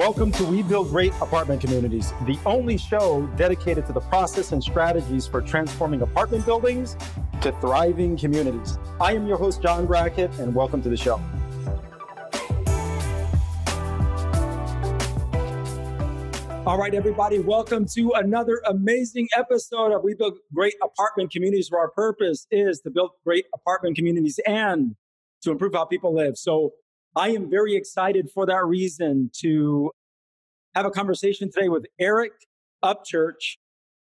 Welcome to We Build Great Apartment Communities, the only show dedicated to the process and strategies for transforming apartment buildings to thriving communities. I am your host, John Brackett, and welcome to the show. All right, everybody, welcome to another amazing episode of We Build Great Apartment Communities, where our purpose is to build great apartment communities and to improve how people live. So I am very excited for that reason to have a conversation today with Eric Upchurch.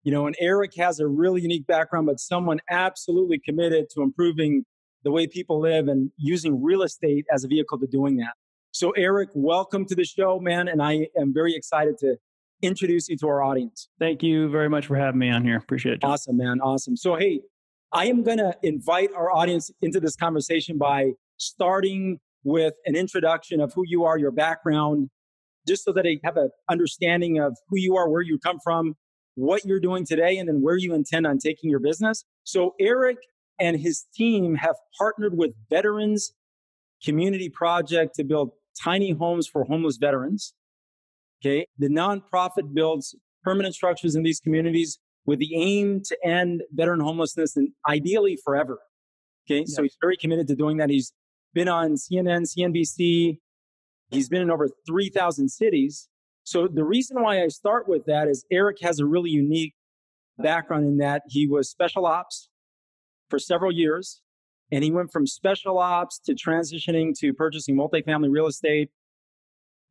And Eric has a really unique background, but someone absolutely committed to improving the way people live and using real estate as a vehicle to doing that. So Eric, welcome to the show, man. And I am very excited to introduce you to our audience. Thank you very much for having me on here. Appreciate it, John. Awesome, man. Awesome. So, hey, I am going to invite our audience into this conversation by starting with an introduction of who you are, your background, just so that they have an understanding of who you are, where you come from, what you're doing today, and then where you intend on taking your business. So Eric and his team have partnered with Veterans Community Project to build tiny homes for homeless veterans. Okay. The nonprofit builds permanent structures in these communities with the aim to end veteran homelessness and ideally forever. Okay. Yes. So he's very committed to doing that. He's been on CNN, CNBC. He's been in over 3,000 cities. So the reason why I start with that is Eric has a really unique background in that he was special ops for several years. And he went from special ops to transitioning to purchasing multifamily real estate.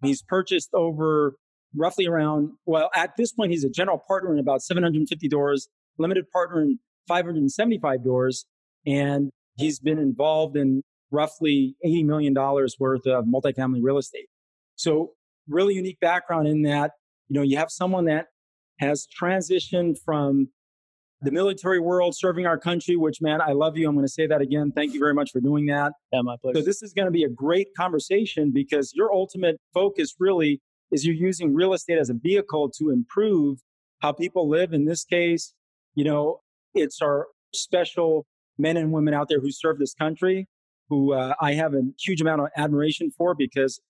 He's purchased over roughly around, well, at this point, he's a general partner in about 750 doors, limited partner in 575 doors. And he's been involved in roughly $80 million worth of multifamily real estate. So really unique background in that, you have someone that has transitioned from the military world, serving our country, which, man, I love you. I'm going to say that again. Thank you very much for doing that. Yeah, my pleasure. So this is going to be a great conversation because your ultimate focus really is you're using real estate as a vehicle to improve how people live. In this case, it's our special men and women out there who serve this country, who I have a huge amount of admiration for, because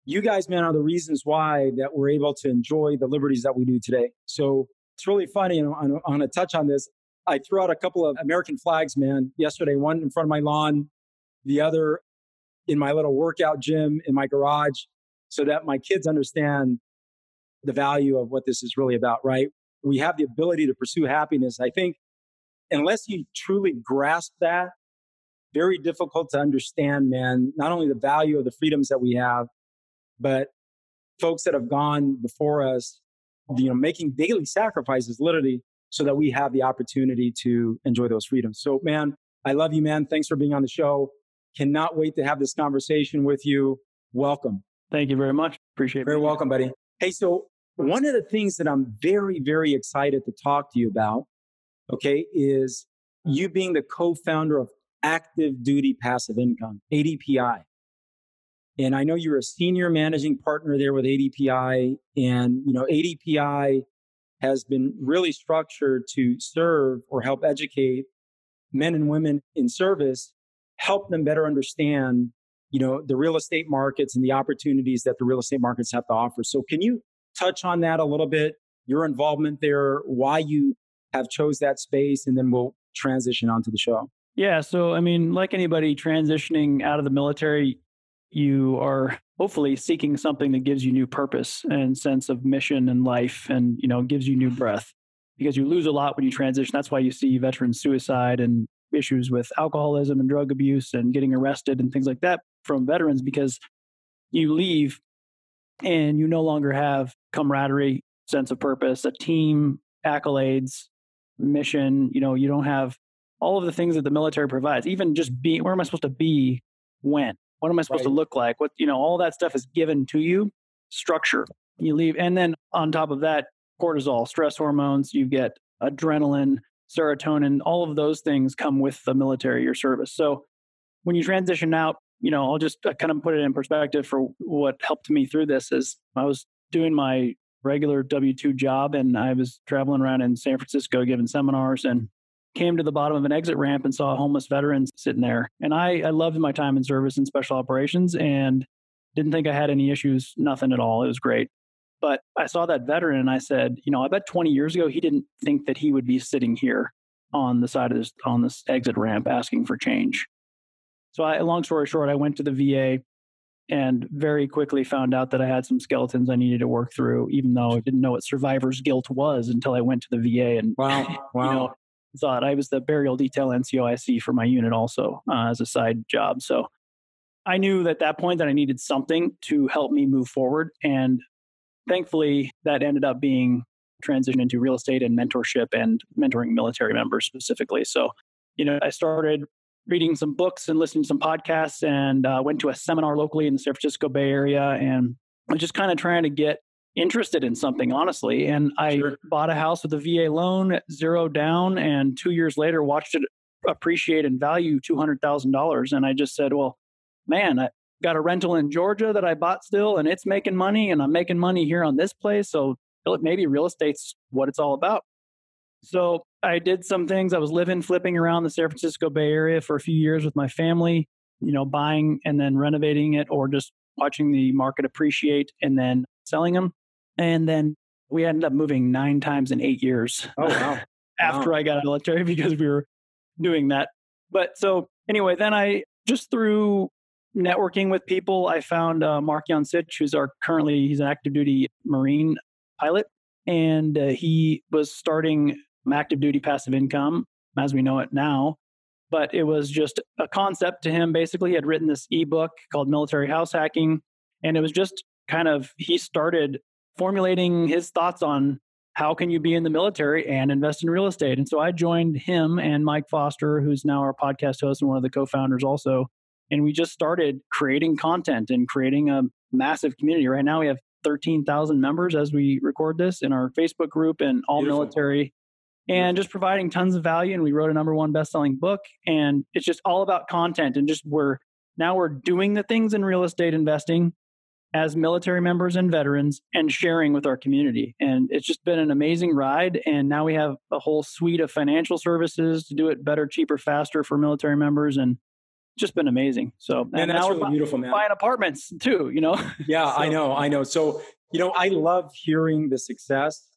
you guys, man, are the reasons why that we're able to enjoy the liberties that we do today. So it's really funny, I'm going to touch on this. I threw out a couple of American flags, man, yesterday, one in front of my lawn, the other in my little workout gym in my garage, so that my kids understand the value of what this is really about, right? We have the ability to pursue happiness. I think unless you truly grasp that, very difficult to understand, man, not only the value of the freedoms that we have, but folks that have gone before us, making daily sacrifices literally so that we have the opportunity to enjoy those freedoms. So, man, I love you, man. Thanks for being on the show. Cannot wait to have this conversation with you. Welcome. Thank you very much. Appreciate it. Very welcome, buddy. Hey, so one of the things that I'm very, very excited to talk to you about, okay, is you being the co-founder of Active Duty Passive Income, ADPI. And I know you're a senior managing partner there with ADPI. And, ADPI has been really structured to serve or help educate men and women in service, help them better understand, the real estate markets and the opportunities that the real estate markets have to offer. So can you touch on that a little bit, your involvement there, why you have chose that space, and then we'll transition onto the show. Yeah. So, like anybody transitioning out of the military, you are hopefully seeking something that gives you new purpose and sense of mission in life and, gives you new breath, because you lose a lot when you transition. That's why you see veteran suicide and issues with alcoholism and drug abuse and getting arrested and things like that from veterans, because you leave and you no longer have camaraderie, sense of purpose, a team, accolades, mission. You don't have all of the things that the military provides. Even just being, where am I supposed to be when? What am I supposed to look like? What, all that stuff is given to you, structure. You leave. And then on top of that, cortisol, stress hormones, you get adrenaline, serotonin, all of those things come with the military or service. So when you transition out, I'll just kind of put it in perspective for what helped me through this is I was doing my regular W-2 job and I was traveling around in San Francisco giving seminars and came to the bottom of an exit ramp and saw homeless veterans sitting there. And I loved my time in service and special operations. And Didn't think I had any issues, nothing at all. It was great. But I saw that veteran and I said, I bet 20 years ago, he didn't think that he would be sitting here on the side of on this exit ramp asking for change. So long story short, I went to the VA and very quickly found out that I had some skeletons I needed to work through, even though I didn't know what survivor's guilt was until I went to the VA and thought I was the burial detail NCOIC for my unit also as a side job. So I knew at that point that I needed something to help me move forward. And thankfully, that ended up being transitioned into real estate and mentorship and mentoring military members specifically. So, I started reading some books and listening to some podcasts and went to a seminar locally in the San Francisco Bay Area. And I was just kind of trying to get interested in something, honestly. And I bought a house with a VA loan, 0 down, and 2 years later watched it appreciate and value $200,000. And I just said, well, man, I got a rental in Georgia that I bought still, and it's making money, and I'm making money here on this place. So maybe real estate's what it's all about. So I did some things. I was flipping around the San Francisco Bay Area for a few years with my family, buying and then renovating it, or just watching the market appreciate and then selling them. And then we ended up moving 9 times in 8 years. Oh, wow. After I got out of the military, because we were doing that. But so anyway, then I just through networking with people, I found Mark Yansich, who's he's an active duty Marine pilot. And he was starting active duty passive income as we know it now. But it was just a concept to him. Basically, he had written this ebook called Military HouseHacking. And it was just he started formulating his thoughts on how can you be in the military and invest in real estate. And so I joined him and Mike Foster, who's now our podcast host and one of the co-founders also. And we just started creating content and creating a massive community. Right now we have 13,000 members as we record this in our Facebook group and all Beautiful. Military. And just providing tons of value. And we wrote a #1 best-selling book. And it's just all about content. And just we're doing the things in real estate investing as military members and veterans and sharing with our community. And it's just been an amazing ride. And now we have a whole suite of financial services to do it better, cheaper, faster for military members. And it's just been amazing. So, and that's really beautiful, man. Buying apartments too, Yeah, so. I know. So, I love hearing the success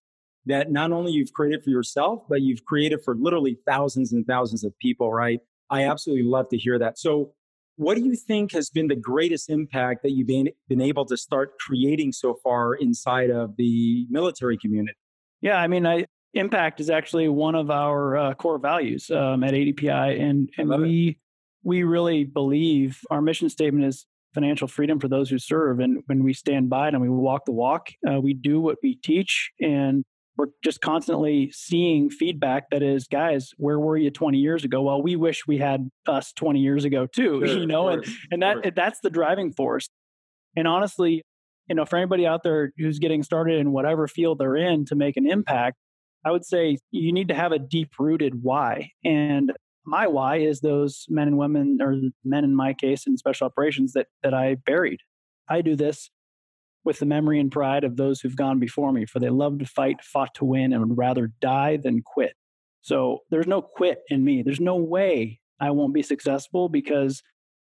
that not only you've created for yourself, but you've created for literally thousands and thousands of people, right? I absolutely love to hear that. So what do you think has been the greatest impact that you've been able to start creating so far inside of the military community? Yeah, I mean, impact is actually one of our core values at ADPI. And we really believe our mission statement is financial freedom for those who serve. And when we stand by it and we walk the walk, we do what we teach. And we're just constantly seeing feedback that is, guys, where were you 20 years ago? Well, we wish we had us 20 years ago too, Sure, and that's the driving force. And honestly, for anybody out there who's getting started in whatever field they're in to make an impact, I would say you need to have a deep-rooted why. And my why is those men and women, or men in my case in special operations, that I buried. I do this with the memory and pride of those who've gone before me, for they loved to fight, fought to win, and would rather die than quit. So there's no quit in me. There's no way I won't be successful, because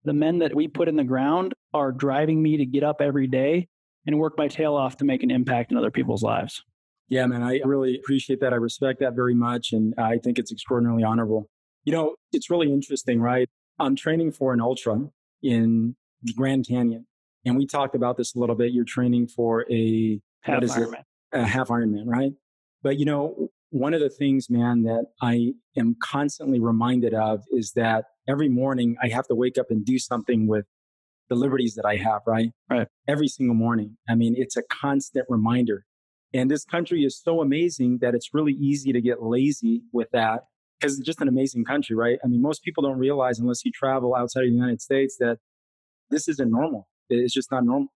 the men that we put in the ground are driving me to get up every day and work my tail off to make an impact in other people's lives. Yeah, man, I really appreciate that. I respect that very much. And I think it's extraordinarily honorable. It's really interesting, right? I'm training for an ultra in the Grand Canyon. And we talked about this a little bit. You're training for a half Ironman. A half Ironman, right? But one of the things, man, that I am constantly reminded of is that every morning I have to wake up and do something with the liberties that I have, right? Right. Every single morning. I mean, it's a constant reminder. And this country is so amazing that it's really easy to get lazy with that, because it's just an amazing country, right? I mean, most people don't realize, unless you travel outside of the United States, that this isn't normal. It's just not normal.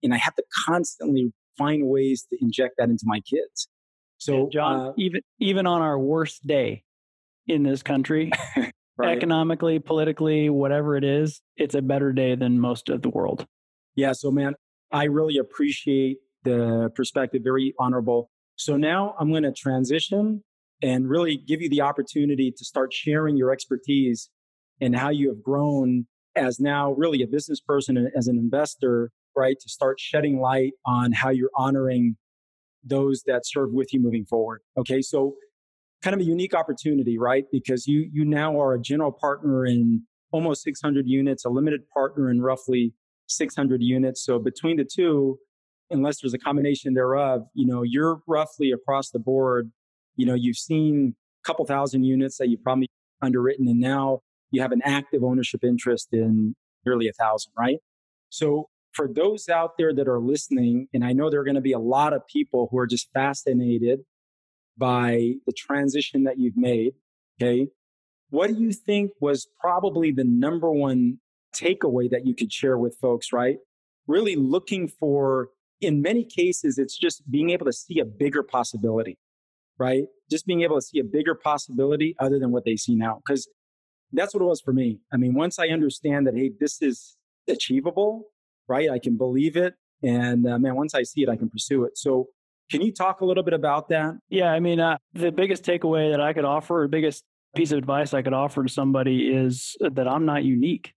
And I have to constantly find ways to inject that into my kids. So, John, even on our worst day in this country, right, economically, politically, whatever it is, it's a better day than most of the world. Yeah. So, man, I really appreciate the perspective. Very honorable. So now I'm going to transition and really give you the opportunity to start sharing your expertise and how you have grown as now really a business person and as an investor right? To start shedding light on how you're honoring those that serve with you moving forward. Okay. So kind of a unique opportunity, right? Because you now are a general partner in almost 600 units, a limited partner in roughly 600 units. So between the two, unless there's a combination thereof, you're roughly across the board. You've seen a couple thousand units that you've probably underwritten, and now you have an active ownership interest in nearly 1,000, right? So for those out there that are listening, and I know there are going to be a lot of people who are just fascinated by the transition that you've made, okay? What do you think was probably the number one takeaway that you could share with folks, right? Really looking for, in many cases, it's just being able to see a bigger possibility, right? Just being able to see a bigger possibility other than what they see now. Because that's what it was for me. I mean, once I understand that, hey, this is achievable, right? I can believe it. And man, once I see it, I can pursue it. So can you talk a little bit about that? Yeah, I mean, the biggest takeaway that I could offer, or biggest piece of advice I could offer to somebody is that I'm not unique.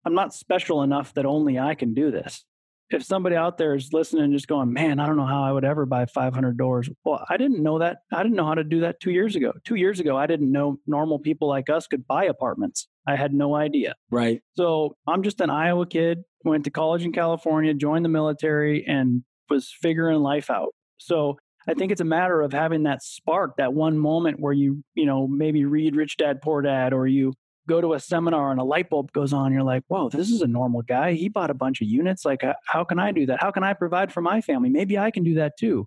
I'm not special enough that only I can do this. If somebody out there is listening and just going, man, I don't know how I would ever buy 500 doors. Well, I didn't know that. I didn't know how to do that 2 years ago. 2 years ago, I didn't know normal people like us could buy apartments. I had no idea. Right. So I'm just an Iowa kid, went to college in California, joined the military, and was figuring life out. So I think it's a matter of having that spark, that one moment where you maybe read Rich Dad, Poor Dad, or you go to a seminar and a light bulb goes on. You're like, whoa, this is a normal guy. He bought a bunch of units. Like, how can I do that? How can I provide for my family? Maybe I can do that too.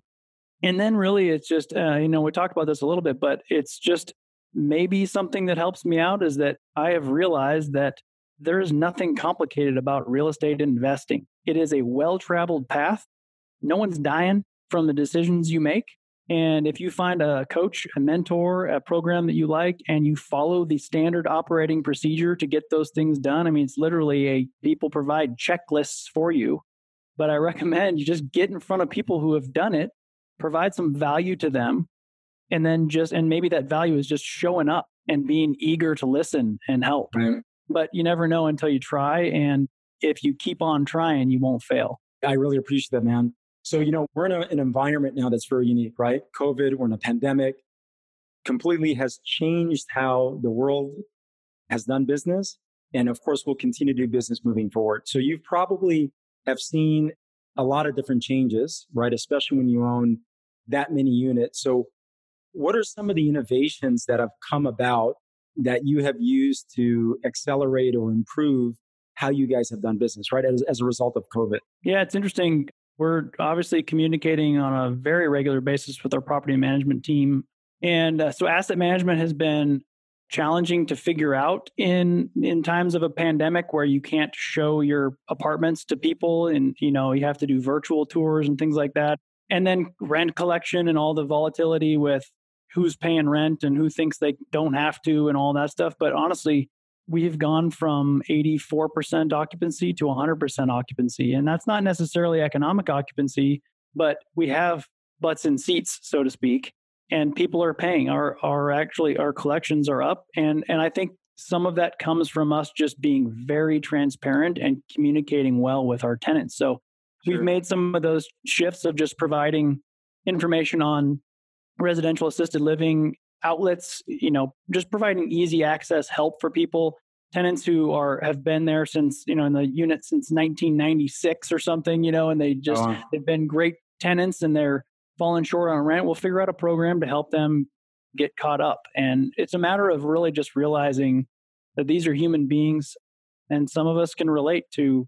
And then really it's just, we talked about this a little bit, but it's just maybe something that helps me out is that I have realized that there is nothing complicated about real estate investing. It is a well-traveled path. No one's dying from the decisions you make. And if you find a coach, a mentor, a program that you like, and you follow the standard operating procedure to get those things done, I mean, it's literally people provide checklists for you. But I recommend you just get in front of people who have done it, provide some value to them, and then and maybe that value is just showing up and being eager to listen and help. Right. But you never know until you try. And if you keep on trying, you won't fail. I really appreciate that, man. So, we're in an environment now that's very unique, right? COVID, we're in a pandemic, completely has changed how the world has done business. And of course, we'll continue to do business moving forward. So you've probably have seen a lot of different changes, right? Especially when you own that many units. So what are some of the innovations that have come about that you have used to accelerate or improve how you guys have done business, right? As a result of COVID? Yeah, it's interesting. We're obviously communicating on a very regular basis with our property management team. And so asset management has been challenging to figure out in times of a pandemic where you can't show your apartments to people and, you have to do virtual tours and things like that. And then rent collection and all the volatility with who's paying rent and who thinks they don't have to and all that stuff. But honestly, we've gone from 84% occupancy to 100% occupancy. And that's not necessarily economic occupancy, but we have butts in seats, so to speak, and people are paying. Our collections are up. And I think some of that comes from us just being very transparent and communicating well with our tenants. So We've made some of those shifts of just providing information on residential assisted living outlets, just providing easy access help for people, tenants who have been there since, in the unit since 1996 or something, and they've been great tenants and they're falling short on rent. We'll figure out a program to help them get caught up. And it's a matter of really just realizing that these are human beings, and some of us can relate to,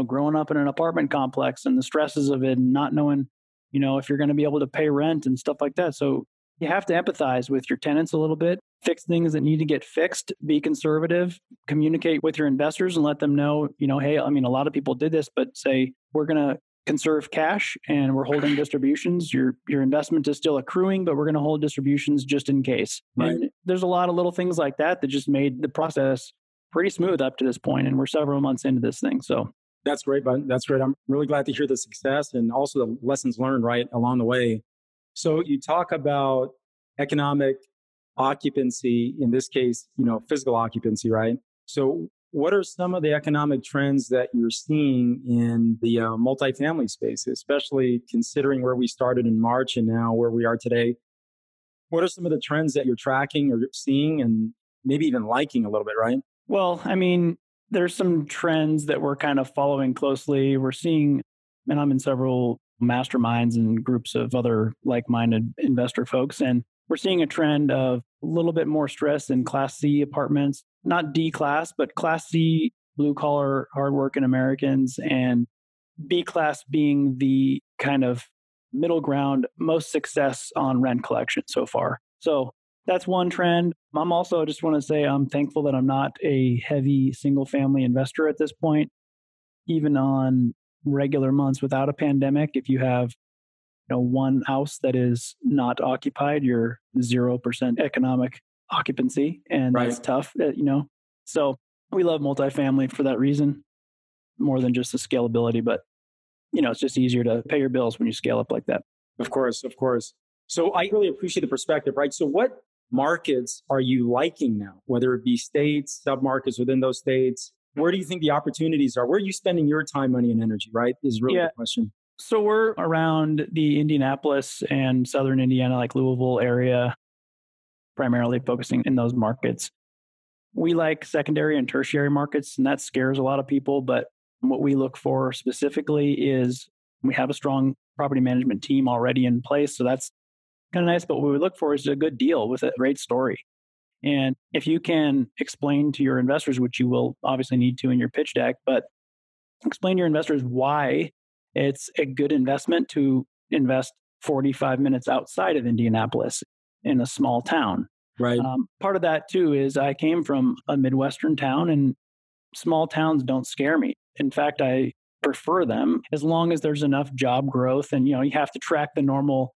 growing up in an apartment complex and the stresses of it and not knowing, if you're going to be able to pay rent and stuff like that. So you have to empathize with your tenants a little bit, fix things that need to get fixed, be conservative, communicate with your investors and let them know, hey, a lot of people did this, but say, we're going to conserve cash and we're holding distributions. Your investment is still accruing, but we're going to hold distributions just in case. Right. And there's a lot of little things like that just made the process pretty smooth up to this point. And we're several months into this thing. So that's great, bud. That's great. I'm really glad to hear the success and also the lessons learned right along the way. So you talk about economic occupancy, in this case, physical occupancy, right? So what are some of the economic trends that you're seeing in the multifamily space, especially considering where we started in March and now where we are today? What are some of the trends that you're tracking or seeing and maybe even liking a little bit, right? Well, I mean, there's some trends that we're kind of following closely. We're seeing, and I'm in several masterminds and groups of other like-minded investor folks, and we're seeing a trend of a little bit more stress in Class C apartments, not D class, but Class C, blue-collar, hardworking Americans, and B class being the kind of middle ground, most success on rent collection so far. So that's one trend. I'm also just want to say I'm thankful that I'm not a heavy single family investor at this point. Even on regular months without a pandemic, if you have one house that is not occupied, you're 0% economic occupancy, and that's tough, So we love multifamily for that reason, more than just the scalability, but it's just easier to pay your bills when you scale up like that. Of course. So I really appreciate the perspective, right? So what markets are you liking now, whether it be states, submarkets within those states? Where do you think the opportunities are? Where are you spending your time, money, and energy, right? Is really the question. So we're around the Indianapolis and Southern Indiana, like Louisville area, primarily focusing in those markets. We like secondary and tertiary markets, and that scares a lot of people. But what we look for specifically is we have a strong property management team already in place. So that's kind of nice. But what we look for is a good deal with a great story. And if you can explain to your investors, which you will obviously need to in your pitch deck, but explain to your investors why it's a good investment to invest 45 minutes outside of Indianapolis in a small town. Right. Part of that too is I came from a Midwestern town, and small towns don't scare me. In fact, I prefer them as long as there's enough job growth, and you have to track the normal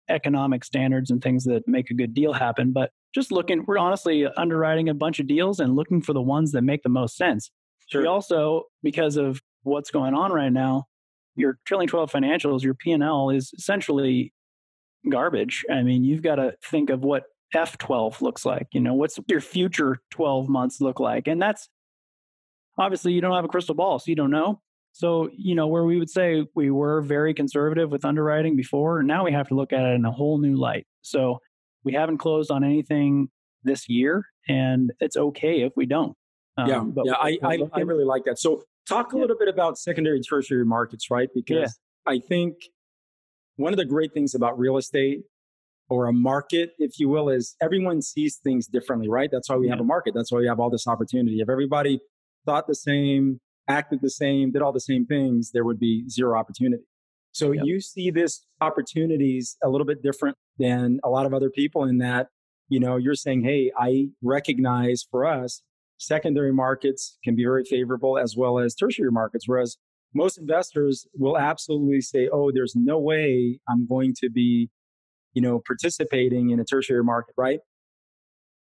economic standards and things that make a good deal happen. But just we're honestly underwriting a bunch of deals and looking for the ones that make the most sense. Sure. We also, because of what's going on right now, your trailing 12 financials, your P&L is essentially garbage. I mean, you've got to think of what F12 looks like. What's your future 12 months look like? And that's obviously you don't have a crystal ball, so you don't know. So, where we would say we were very conservative with underwriting before, now we have to look at it in a whole new light. So we haven't closed on anything this year, and it's okay if we don't. I really like that. So talk a little bit about secondary, tertiary markets, right? Because I think one of the great things about real estate or a market, if you will, is everyone sees things differently, right? That's why we have a market. That's why we have all this opportunity. If everybody thought the same, acted the same, did all the same things, there would be zero opportunity. So you see this opportunities a little bit different than a lot of other people in that, you're saying, hey, I recognize for us, secondary markets can be very favorable as well as tertiary markets. Whereas most investors will absolutely say, oh, there's no way I'm going to be, participating in a tertiary market, right?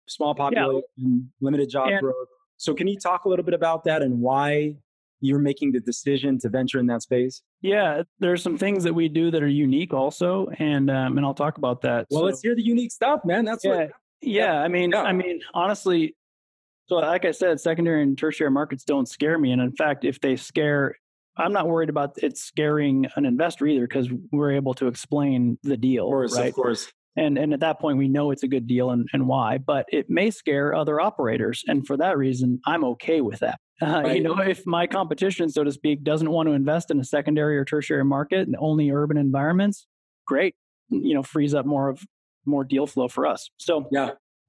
Small population, limited job growth. So can you talk a little bit about that and why you're making the decision to venture in that space? Yeah, there's some things that we do that are unique also. And I'll talk about that. Well, let's hear the unique stuff, man. That's I mean, honestly, so like I said, secondary and tertiary markets don't scare me. And in fact, if they scare, I'm not worried about it scaring an investor either, because we're able to explain the deal. Of course. And at that point, we know it's a good deal and why, but it may scare other operators. And for that reason, I'm okay with that. If my competition, so to speak, doesn't want to invest in a secondary or tertiary market and only urban environments, great, frees up more deal flow for us. So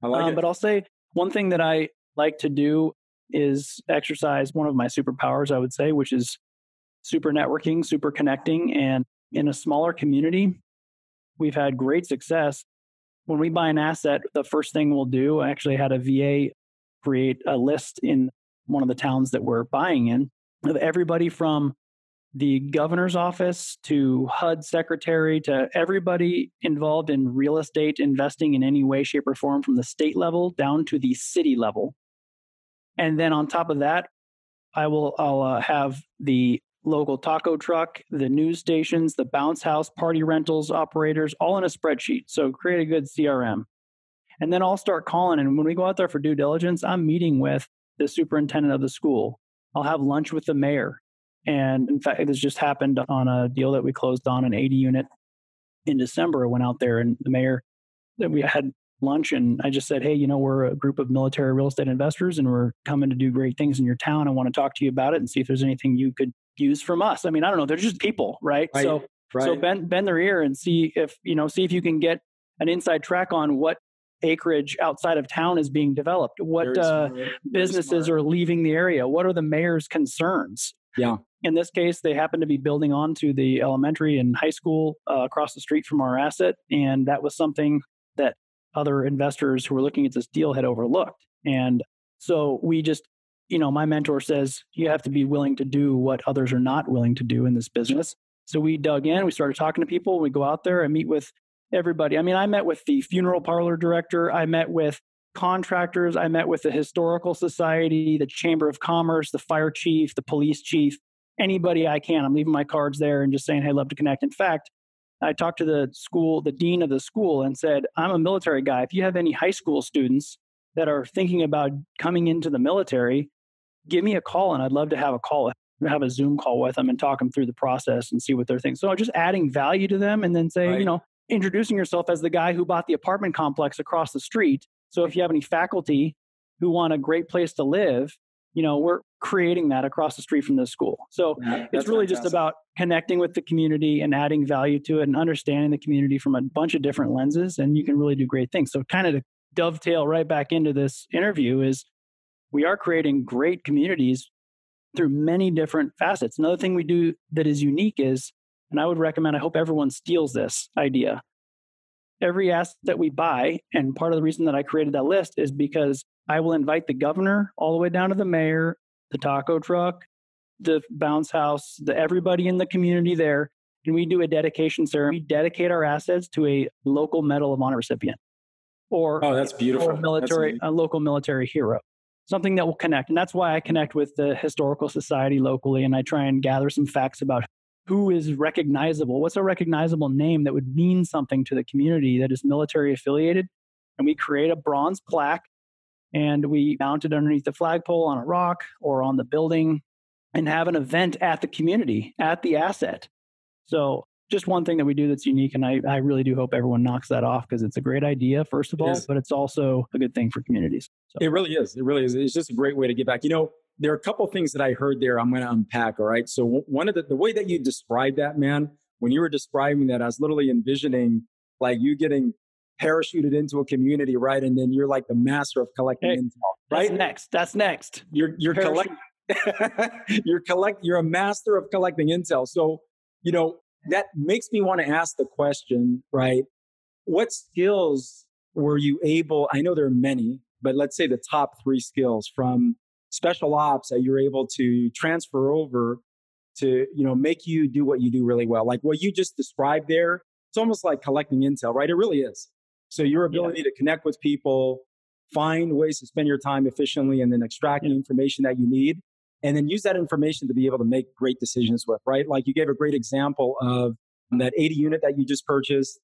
I like it. But I'll say one thing that I like to do is exercise one of my superpowers, I would say, which is super networking, super connecting. And in a smaller community, we've had great success. When we buy an asset, the first thing we'll do, I actually had a VA create a list in one of the towns that we're buying in of everybody from the governor's office to HUD secretary to everybody involved in real estate investing in any way, shape, or form from the state level down to the city level. And then on top of that, I'll have the local taco truck, the news stations, the bounce house, party rentals operators, all in a spreadsheet. So create a good CRM. And then I'll start calling. And when we go out there for due diligence, I'm meeting with the superintendent of the school. I'll have lunch with the mayor. And in fact, this just happened on a deal that we closed on, an 80 unit in December. I went out there and the mayor, that we had lunch, and I just said, hey, we're a group of military real estate investors and we're coming to do great things in your town. I want to talk to you about it and see if there's anything you could use from us. I mean, I don't know. They're just people, right? So bend their ear and see if you can get an inside track on what acreage outside of town is being developed, what businesses are leaving the area, what are the mayor's concerns. Yeah. In this case, they happen to be building onto the elementary and high school across the street from our asset. And that was something that other investors who were looking at this deal had overlooked. And so we just, my mentor says, you have to be willing to do what others are not willing to do in this business. So we dug in, we started talking to people, we go out there and meet with everybody. I mean, I met with the funeral parlor director, I met with contractors, I met with the historical society, the chamber of commerce, the fire chief, the police chief, anybody I can. I'm leaving my cards there and just saying, hey, I'd love to connect. In fact, I talked to the dean of the school and said, I'm a military guy. If you have any high school students that are thinking about coming into the military, give me a call and I'd love to have a Zoom call with them and talk them through the process and see what they're thinking. So just adding value to them and then say, introducing yourself as the guy who bought the apartment complex across the street. So if you have any faculty who want a great place to live, we're creating that across the street from this school. So it's really just about connecting with the community and adding value to it and understanding the community from a bunch of different lenses, and you can really do great things. So kind of to dovetail right back into this interview is we are creating great communities through many different facets. Another thing we do that is unique is, and I would recommend, I hope everyone steals this idea. Every asset that we buy, and part of the reason that I created that list is because I will invite the governor all the way down to the mayor, the taco truck, the bounce house, everybody in the community there, and we do a dedication ceremony. We dedicate our assets to a local Medal of Honor recipient, or that's beautiful. A local military hero, something that will connect. And that's why I connect with the historical society locally, and I try and gather some facts about who is recognizable. What's a recognizable name that would mean something to the community that is military affiliated? And we create a bronze plaque and we mount it underneath the flagpole on a rock or on the building and have an event at the community, at the asset. So just one thing that we do that's unique. And I really do hope everyone knocks that off because it's a great idea, first of all, but it's also a good thing for communities. So. It really is. It really is. It's just a great way to get back. There are a couple of things that I heard there I'm going to unpack. All right. So one of the way that you described that, man, when you were describing that, I was literally envisioning like you getting parachuted into a community, right? And then you're like the master of collecting intel, right? That's next. You're a master of collecting intel. So, that makes me want to ask the question, right? What skills were you able, I know there are many, but let's say the top 3 skills from special ops that you're able to transfer over to, make you do what you do really well. Like what you just described there, it's almost like collecting intel, right? It really is. So your ability to connect with people, find ways to spend your time efficiently, and then extract the information that you need, and then use that information to be able to make great decisions with, right? Like you gave a great example of that 80 unit that you just purchased.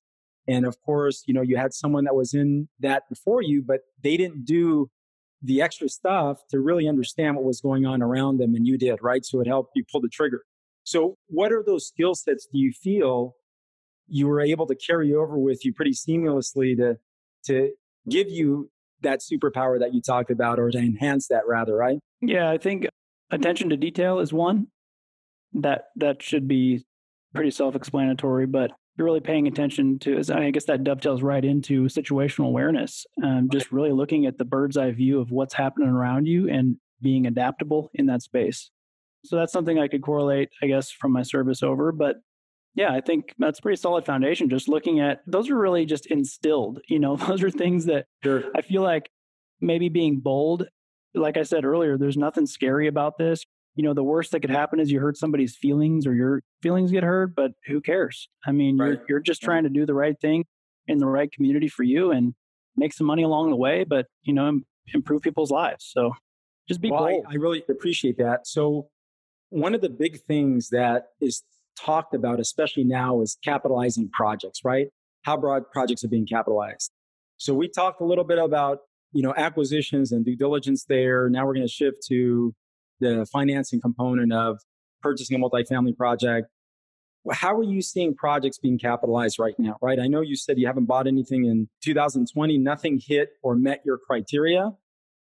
And of course, you had someone that was in that before you, but they didn't do the extra stuff to really understand what was going on around them, and you did, right? So it helped you pull the trigger. So what are those skill sets do you feel you were able to carry over with you pretty seamlessly to give you that superpower that you talked about, or to enhance that rather, right? Yeah, I think attention to detail is one. That should be pretty self-explanatory, but you're really paying attention to, I guess that dovetails right into situational awareness. Just really looking at the bird's eye view of what's happening around you and being adaptable in that space. So that's something I could correlate, I guess, from my service over. But yeah, I think that's a pretty solid foundation. Just looking at, those are really just instilled, those are things that I feel like maybe being bold, like I said earlier, there's nothing scary about this. The worst that could happen is you hurt somebody's feelings or your feelings get hurt, but who cares? I mean, you're just trying to do the right thing in the right community for you and make some money along the way, but, improve people's lives. So just be bold. I really appreciate that. So one of the big things that is talked about, especially now, is capitalizing projects, right? How broad projects are being capitalized. So we talked a little bit about acquisitions and due diligence there. Now we're going to shift to the financing component of purchasing a multifamily project. How are you seeing projects being capitalized right now, right? I know you said you haven't bought anything in 2020, nothing hit or met your criteria,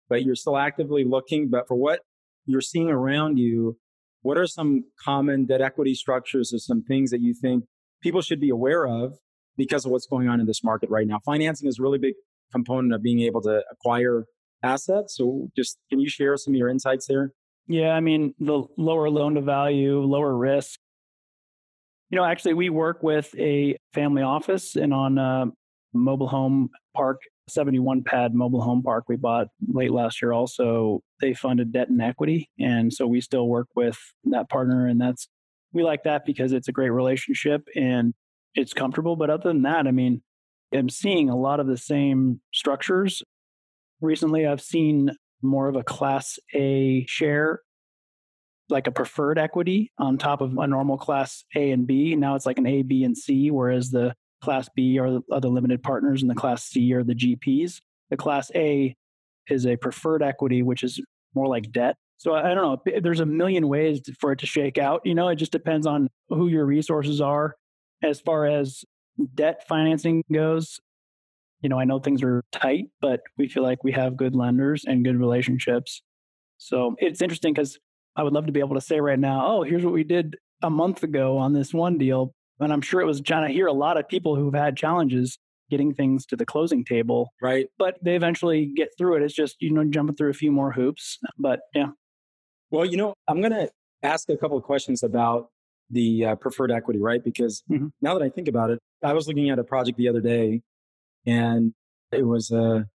but you're still actively looking. But for what you're seeing around you, what are some common debt equity structures or some things that you think people should be aware of because of what's going on in this market right now? Financing is a really big component of being able to acquire assets. So just can you share some of your insights there? Yeah, I mean, the lower loan to value, lower risk. Actually, we work with a family office and on a mobile home park, 71 pad mobile home park we bought late last year. Also, they funded debt and equity. And so we still work with that partner. And we like that because it's a great relationship and it's comfortable. But other than that, I mean, I'm seeing a lot of the same structures. Recently, I've seen more of a Class A share, like a preferred equity on top of a normal Class A and B. Now it's like an A, B, and C, whereas the Class B are the limited partners and the Class C are the GPs. The Class A is a preferred equity, which is more like debt. So I don't know. There's a million ways for it to shake out. It just depends on who your resources are. As far as debt financing goes, I know things are tight, but we feel like we have good lenders and good relationships. So it's interesting because I would love to be able to say right now, oh, here's what we did a month ago on this one deal. And I'm sure it was, John, I hear a lot of people who've had challenges getting things to the closing table. Right. But they eventually get through it. It's just, jumping through a few more hoops. But yeah. Well, I'm going to ask a couple of questions about the preferred equity, right? Because now that I think about it, I was looking at a project the other day and it was an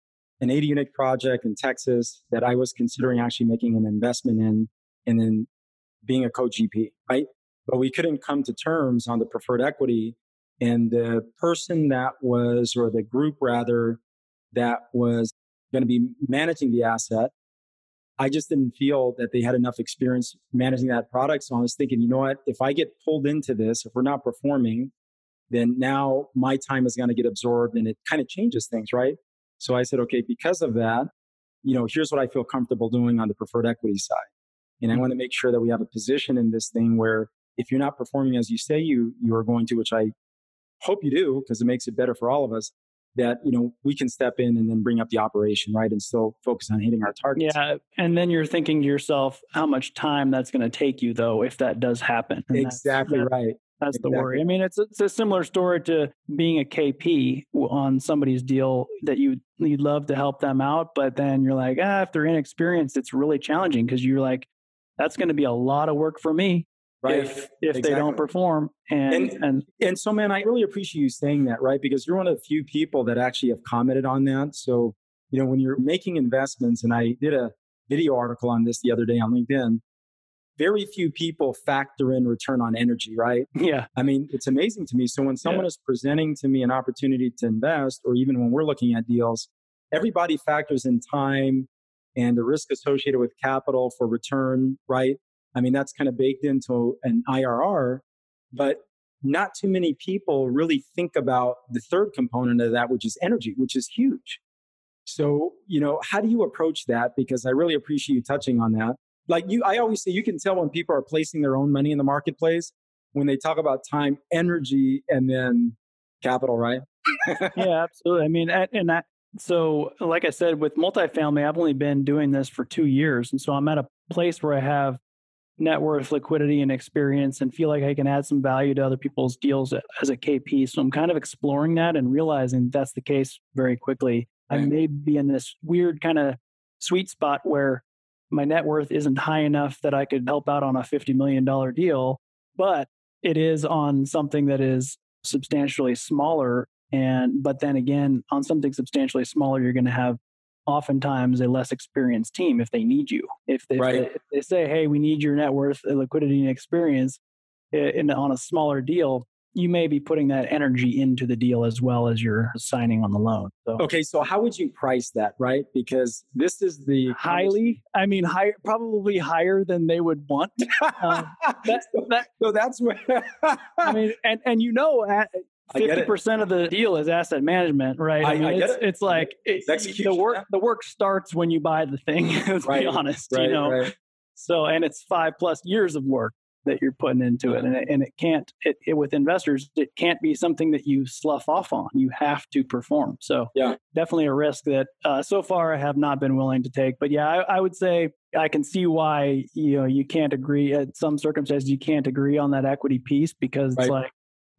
80-unit project in Texas that I was considering actually making an investment in and then being a co-GP, right? But we couldn't come to terms on the preferred equity. And the person that was, or the group rather, that was going to be managing the asset, I just didn't feel that they had enough experience managing that product. So I was thinking, you know what, if I get pulled into this, if we're not performing, then now my time is going to get absorbed and it kind of changes things, right? So I said, okay, because of that, here's what I feel comfortable doing on the preferred equity side. And I want to make sure that we have a position in this thing where if you're not performing as you say you are going to, which I hope you do, because it makes it better for all of us, that, we can step in and then bring up the operation, right? And still focus on hitting our targets. Yeah. And then you're thinking to yourself how much time that's going to take you, though, if that does happen. And exactly right. That's exactly. the worry. I mean, it's a similar story to being a KP on somebody's deal that you'd love to help them out. But then you're like, if they're inexperienced, it's really challenging because you're like, that's going to be a lot of work for me. Right. If they don't perform. And so, man, I really appreciate you saying that, right? Because you're one of the few people that actually have commented on that. So, when you're making investments, and I did a video article on this the other day on LinkedIn, very few people factor in return on energy, right? Yeah. I mean, it's amazing to me. So when someone is presenting to me an opportunity to invest, or even when we're looking at deals, everybody factors in time and the risk associated with capital for return, right? I mean, that's kind of baked into an IRR, but not too many people really think about the third component of that, which is energy, which is huge. So, how do you approach that? Because I really appreciate you touching on that. Like I always say, you can tell when people are placing their own money in the marketplace when they talk about time, energy, and then capital, right? Yeah, absolutely. I mean, so like I said, with multifamily, I've only been doing this for 2 years. And so I'm at a place where I have net worth, liquidity, and experience and feel like I can add some value to other people's deals as a KP. So I'm kind of exploring that and realizing that's the case very quickly. Right. I may be in this weird kind of sweet spot where my net worth isn't high enough that I could help out on a $50 million deal, but it is on something that is substantially smaller. But then again, on something substantially smaller, you're going to have oftentimes a less experienced team if they need you. If they say, hey, we need your net worth, liquidity, and experience on a smaller deal, you may be putting that energy into the deal as well as you're signing on the loan. So, okay, so how would you price that, right? Because this is the probably higher than they would want. So that's where I mean, and 50% of the deal is asset management, right? I mean, it's like it's execution. The work starts when you buy the thing. Let's be honest, Right. So, and it's 5+ years of work that you're putting into it, and it can't. With investors, it can't be something that you slough off on. You have to perform. So, definitely a risk that so far I have not been willing to take. But I would say I can see why you can't agree at some circumstances. You can't agree on that equity piece because it's like,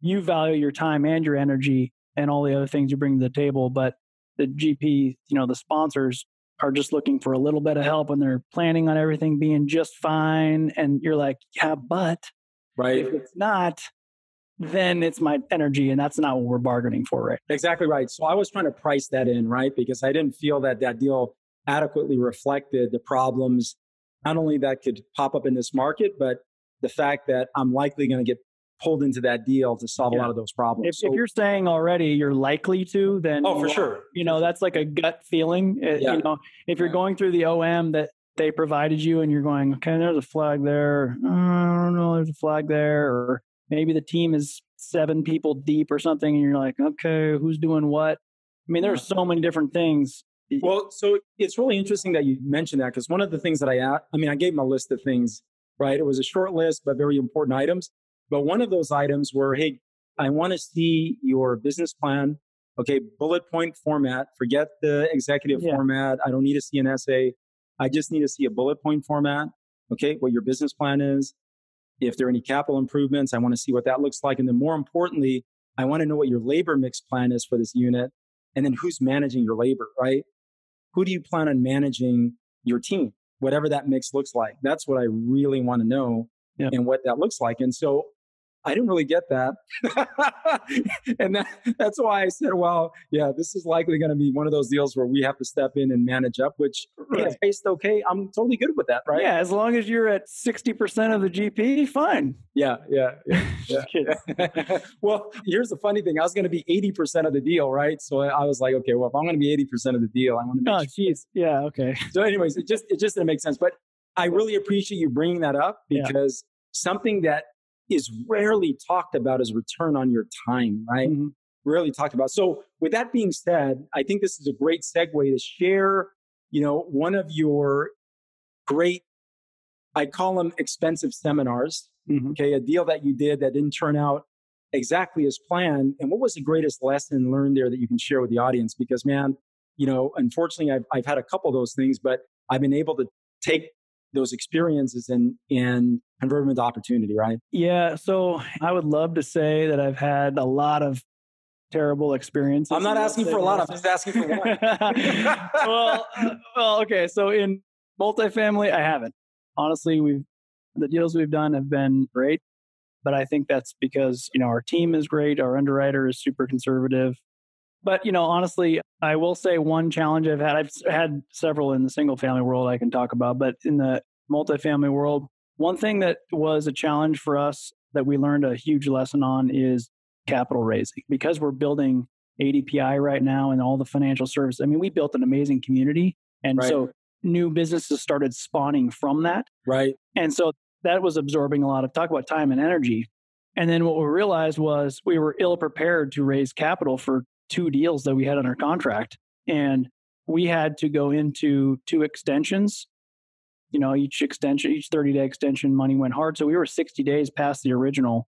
you value your time and your energy and all the other things you bring to the table. But the GP, the sponsors are just looking for a little bit of help when they're planning on everything being just fine. And you're like, yeah, but if it's not, then it's my energy. And that's not what we're bargaining for, right? Exactly right. So I was trying to price that in, right? Because I didn't feel that deal adequately reflected the problems, not only that could pop up in this market, but the fact that I'm likely going to get pulled into that deal to solve a lot of those problems. If you're saying already you're likely to, then for sure. That's like a gut feeling. If you're going through the OM that they provided you and you're going, okay, there's a flag there. I don't know, there's a flag there. Or maybe the team is 7 people deep or something. And you're like, okay, who's doing what? I mean, there's so many different things. Well, so it's really interesting that you mentioned that because one of the things that I gave them a list of things, right? It was a short list, but very important items. But one of those items were, hey, I want to see your business plan. Okay, bullet point format. Forget the executive format. I don't need to see an essay. I just need to see a bullet point format. Okay, what your business plan is. If there are any capital improvements, I want to see what that looks like. And then more importantly, I want to know what your labor mix plan is for this unit. And then who's managing your labor, right? Who do you plan on managing your team? Whatever that mix looks like. That's what I really want to know and what that looks like. And so I didn't really get that. And that's why I said, well, this is likely going to be one of those deals where we have to step in and manage up, which is based okay. I'm totally good with that, right? Yeah, as long as you're at 60% of the GP, fine. Yeah. Well, here's the funny thing. I was going to be 80% of the deal, right? So I was like, okay, well, if I'm going to be 80% of the deal, I want to make sure. Yeah, okay. So anyways, it just didn't make sense. But I really appreciate you bringing that up because something that is rarely talked about is return on your time, right? Mm-hmm. Rarely talked about. So with that being said, I think this is a great segue to share, one of your great, I call them expensive seminars, okay, a deal that you did that didn't turn out exactly as planned. And what was the greatest lesson learned there that you can share with the audience? Because man, unfortunately, I've had a couple of those things, but I've been able to take those experiences and convert them into opportunity, right? Yeah. So I would love to say that I've had a lot of terrible experiences. I'm not asking for a lot. I'm just asking for one. well, okay. So in multifamily, I haven't. Honestly, the deals we've done have been great, but I think that's because, our team is great. Our underwriter is super conservative. But, honestly, I will say one challenge I've had several in the single family world I can talk about, but in the multifamily world, one thing that was a challenge for us that we learned a huge lesson on is capital raising. Because we're building ADPI right now and all the financial services. I mean, we built an amazing community. And so new businesses started spawning from that. Right. And so that was absorbing a lot of talk about time and energy. And then what we realized was we were ill prepared to raise capital for 2 deals that we had under contract. And we had to go into 2 extensions. Each 30-day extension money went hard. So we were 60 days past the original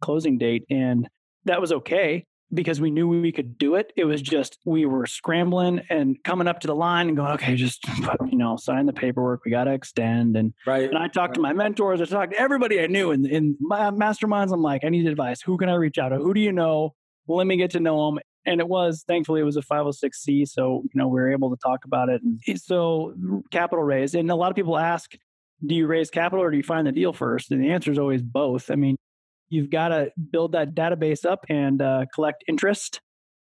closing date. And that was okay because we knew we could do it. It was just, we were scrambling and coming up to the line and going, okay, just, sign the paperwork. We got to extend. And I talked to my mentors. I talked to everybody I knew in my masterminds. I'm like, I need advice. Who can I reach out to? Who do you know? Well, let me get to know them. And thankfully, it was a 506C. So, we were able to talk about it. And so capital raise. And a lot of people ask, do you raise capital or do you find the deal first? And the answer is always both. I mean, you've got to build that database up and collect interest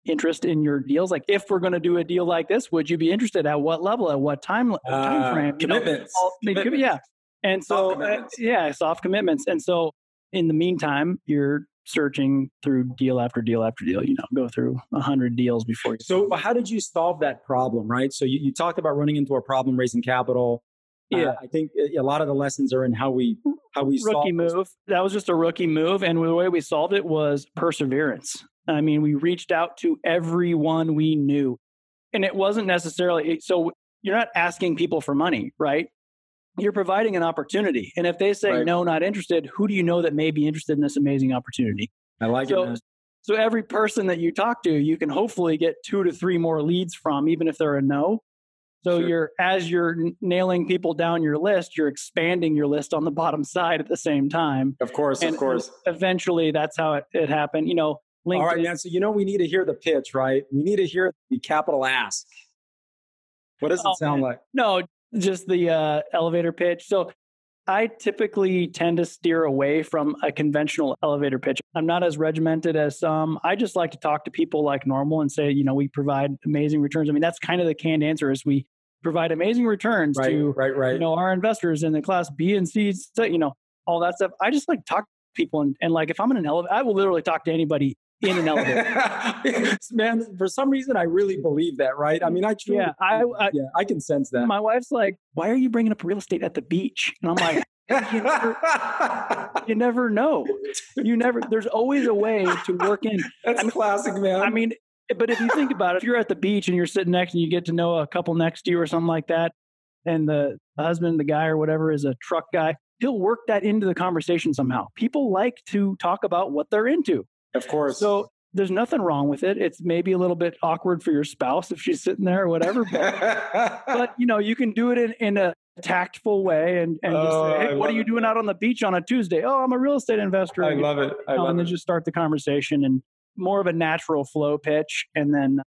in your deals. Like, if we're going to do a deal like this, would you be interested? At what level? At what time frame? Commitments. Yeah. And so, soft commitments. And so in the meantime, you're searching through deal after deal after deal, go through 100 deals before you. So how did you solve that problem, right? So you talked about running into a problem, raising capital. Yeah. I think a lot of the lessons are in how we rookie move. That was just a rookie move. And the way we solved it was perseverance. I mean, we reached out to everyone we knew. And it wasn't necessarily, so you're not asking people for money, right? You're providing an opportunity. And if they say, no, not interested, who do you know that may be interested in this amazing opportunity? I like it, man. So every person that you talk to, you can hopefully get 2 to 3 more leads from, even if they're a no. So as you're nailing people down your list, you're expanding your list on the bottom side at the same time. Of course. Eventually, that's how it happened. You know, LinkedIn. All right, man. So, we need to hear the pitch, right? We need to hear the capital ask. What does it sound like? No, just the elevator pitch. So I typically tend to steer away from a conventional elevator pitch. I'm not as regimented as some. I just like to talk to people like normal and say, we provide amazing returns. I mean, that's kind of the canned answer is we provide amazing returns to our investors in the class B and C, all that stuff. I just like to talk to people and like if I'm in an elevator, I will literally talk to anybody in an elevator. Man, for some reason, I really believe that, right? I mean, I truly, I can sense that. My wife's like, why are you bringing up real estate at the beach? And I'm like, you never know. There's always a way to work in. That's classic, man. I mean, but if you think about it, if you're at the beach and you're sitting next and you get to know a couple next to you or something like that, and the husband, the guy or whatever is a truck guy, he'll work that into the conversation somehow. People like to talk about what they're into. Of course. So there's nothing wrong with it. It's maybe a little bit awkward for your spouse if she's sitting there or whatever. But you can do it in a tactful way and just say, hey, what are you doing out on the beach on a Tuesday? Oh, I'm a real estate investor. I love it. And then just start the conversation and more of a natural flow pitch. And then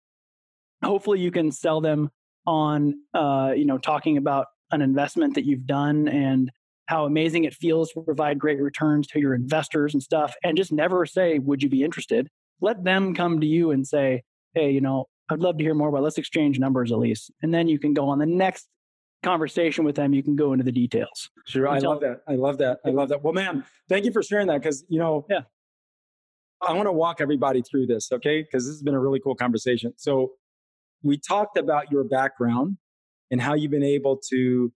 hopefully you can sell them on, talking about an investment that you've done and how amazing it feels to provide great returns to your investors and stuff. And just never say, would you be interested? Let them come to you and say, hey, I'd love to hear more about, let's exchange numbers at least. And then you can go on the next conversation with them. You can go into the details. Sure. I love that. Well, man, thank you for sharing that. Cause I want to walk everybody through this. Okay. Cause this has been a really cool conversation. So we talked about your background and how you've been able to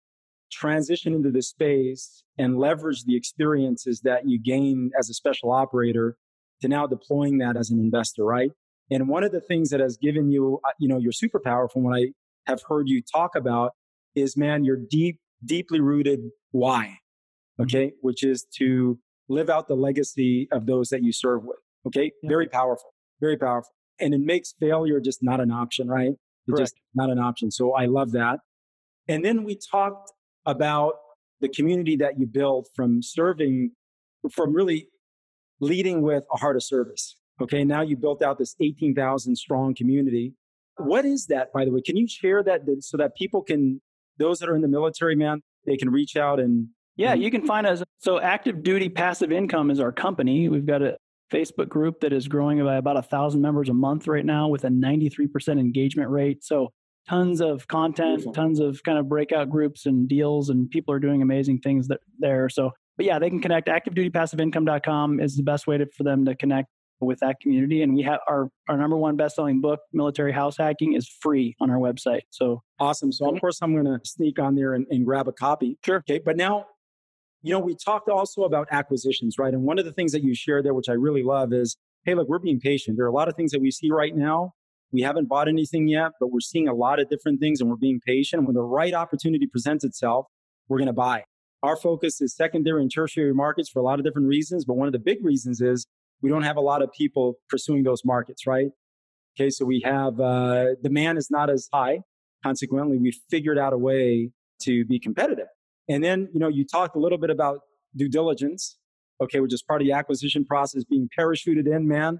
transition into this space and leverage the experiences that you gain as a special operator to now deploying that as an investor, right? And one of the things that has given you, your superpower from what I have heard you talk about is, man, your deeply rooted why, okay? Which is to live out the legacy of those that you serve with, okay? Yeah. Very powerful, very powerful. And it makes failure just not an option, right? It's just not an option. So I love that. And then we talked about the community that you built from really leading with a heart of service. Okay, now you built out this 18,000 strong community. What is that, by the way? Can you share that so that people can, those that are in the military, man, they can reach out and... Yeah, you can find us. So Active Duty Passive Income is our company. We've got a Facebook group that is growing by about 1,000 members a month right now with a 93% engagement rate. So tons of content, beautiful. Tons of kind of breakout groups and deals, and people are doing amazing things there. So, but yeah, they can connect. ActiveDutyPassiveIncome.com is the best way for them to connect with that community. And we have our number one best-selling book, Military House Hacking, is free on our website. So awesome. So of course I'm going to sneak on there and grab a copy. Sure. Okay. But now, we talked also about acquisitions, right? And one of the things that you shared there, which I really love, is, hey, look, we're being patient. There are a lot of things that we see right now. We haven't bought anything yet, but we're seeing a lot of different things and we're being patient. When the right opportunity presents itself, we're going to buy. Our focus is secondary and tertiary markets for a lot of different reasons. But one of the big reasons is we don't have a lot of people pursuing those markets, right? Okay, so we have, demand is not as high. Consequently, we've figured out a way to be competitive. And then, you talked a little bit about due diligence, okay, which is part of the acquisition process, being parachuted in, man.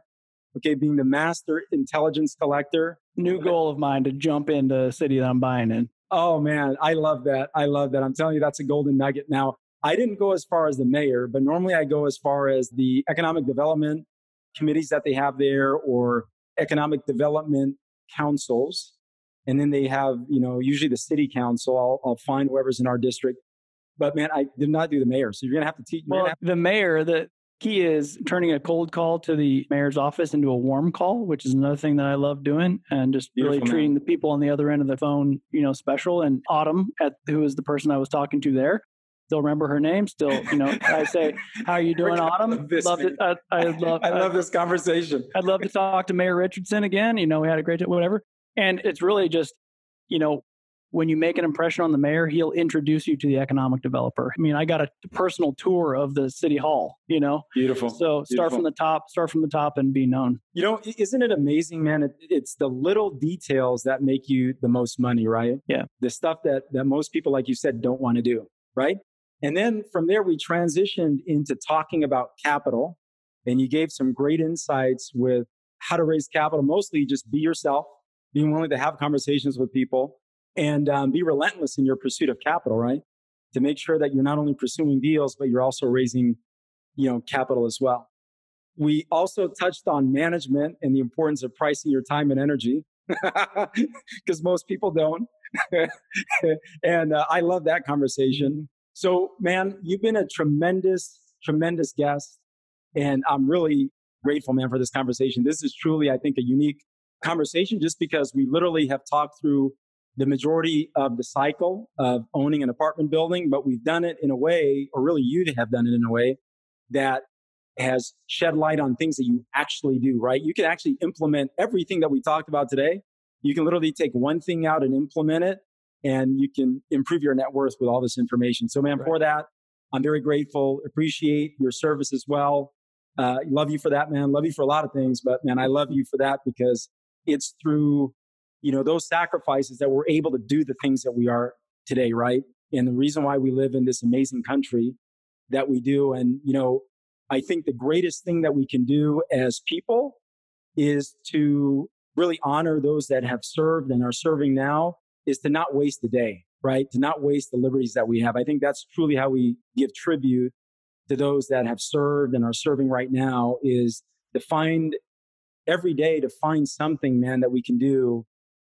Okay, being the master intelligence collector. New goal of mine to jump into a city that I'm buying in. Oh, man, I love that. I'm telling you, that's a golden nugget. Now, I didn't go as far as the mayor, but normally I go as far as the economic development committees that they have there or economic development councils. And then they have, usually the city council. I'll find whoever's in our district. But man, I did not do the mayor. So you're going to have to teach. Well, the mayor, the key is turning a cold call to the mayor's office into a warm call, which is another thing that I love doing, and just really treating the people on the other end of the phone, special. And Autumn, who is the person I was talking to there, Still remember her name. Still, I say, "How are you doing, Autumn?" I love this conversation. I'd love to talk to Mayor Richardson again. We had a great time, whatever. And it's really just, when you make an impression on the mayor, he'll introduce you to the economic developer. I mean, I got a personal tour of the city hall, Beautiful. So start from the top and be known. Isn't it amazing, man? It's the little details that make you the most money, right? Yeah. The stuff that most people, like you said, don't want to do, right? And then from there, we transitioned into talking about capital. And you gave some great insights with how to raise capital. Mostly just be yourself, being willing to have conversations with people, and be relentless in your pursuit of capital, right? To make sure that you're not only pursuing deals, but you're also raising, capital as well. We also touched on management and the importance of pricing your time and energy, because most people don't. And I love that conversation. So, man, you've been a tremendous, tremendous guest. And I'm really grateful, man, for this conversation. This is truly, I think, a unique conversation just because we literally have talked through the majority of the cycle of owning an apartment building, but we've done it in a way, or really you have done it in a way that has shed light on things that you actually do, right? You can actually implement everything that we talked about today. You can literally take one thing out and implement it, and you can improve your net worth with all this information. So, man, for that, I'm very grateful. Appreciate your service as well. Love you for that, man. Love you for a lot of things, but man, I love you for that because it's through, those sacrifices that we're able to do the things that we are today, right? And the reason why we live in this amazing country that we do. And, I think the greatest thing that we can do as people is to really honor those that have served and are serving now, is to not waste the day, right? To not waste the liberties that we have. I think that's truly how we give tribute to those that have served and are serving right now, is to find every day to find something, man, that we can do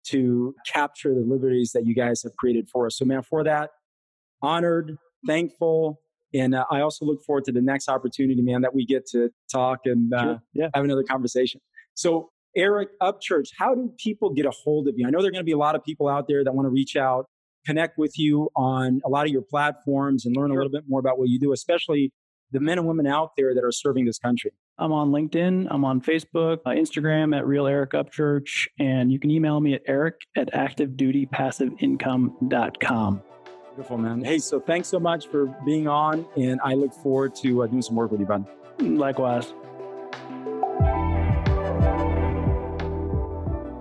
to capture the liberties that you guys have created for us. So, man, for that, honored, thankful. And I also look forward to the next opportunity, man, that we get to talk and have another conversation. So, Eric Upchurch, how do people get a hold of you? I know there are going to be a lot of people out there that want to reach out, connect with you on a lot of your platforms and learn a little bit more about what you do, especially the men and women out there that are serving this country. I'm on LinkedIn. I'm on Facebook, Instagram at Real Eric Upchurch. And you can email me at eric@activedutypassiveincome.com. Beautiful, man. Hey, so thanks so much for being on. And I look forward to doing some work with you, bud. Likewise.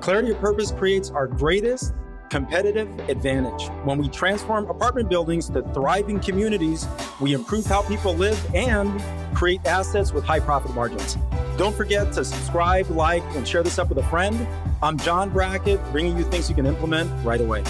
Clarity of purpose creates our greatest competitive advantage. When we transform apartment buildings to thriving communities, we improve how people live and create assets with high profit margins. Don't forget to subscribe, like, and share this up with a friend. I'm John Brackett, bringing you things you can implement right away.